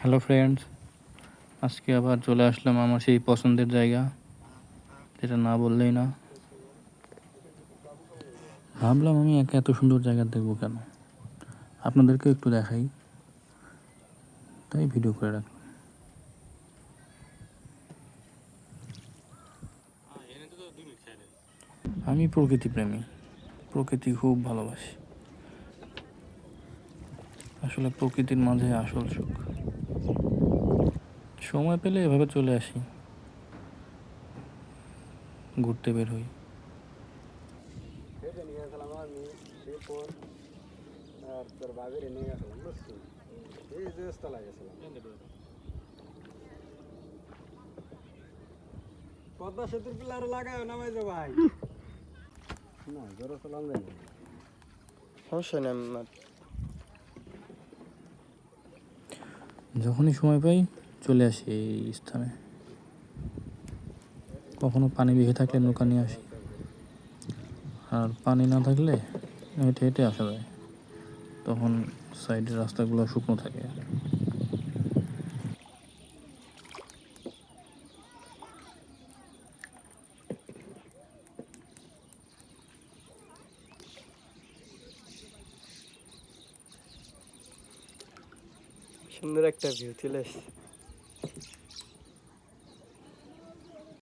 Hello friends, আজকে আবার চলে আসলাম আমার সেই পছন্দের জায়গা, যেটা না বললেই না। ভাবলাম আমি এত সুন্দর জায়গা দেখবো কেন, আপনাদেরকেও একটু দেখাই, তাই ভিডিও করে রাখলাম। আমি প্রকৃতি প্রেমী, প্রকৃতি খুব ভালোবাসি। আসলে প্রকৃতির মাঝে আসল সুখ। সময় পেলে এভাবে চলে আসি, ঘুরতে বের হই। হেঁটে নিয়ে গেছিলাম আমি শিবপুর আর তোর বাবিরে নিয়ে গেছিলাম বুঝছি এই দেশতলা গেছিলাম পদ্মা সেতুর পিলার লাগায় নামাই যে ভাই না জোরে চালান যায় না সমস্যা নেই যখনই সময় পাই চলে আসি এই স্থানে। কখনো পানি বেশি থাকলে নৌকা নিয়ে আসি, আর পানি না থাকলে হেঁটে হেঁটে আসা যায়। তখন সাইডের রাস্তাগুলো শুকনো থাকে। সুন্দর একটা ভিউ চলে এসছে।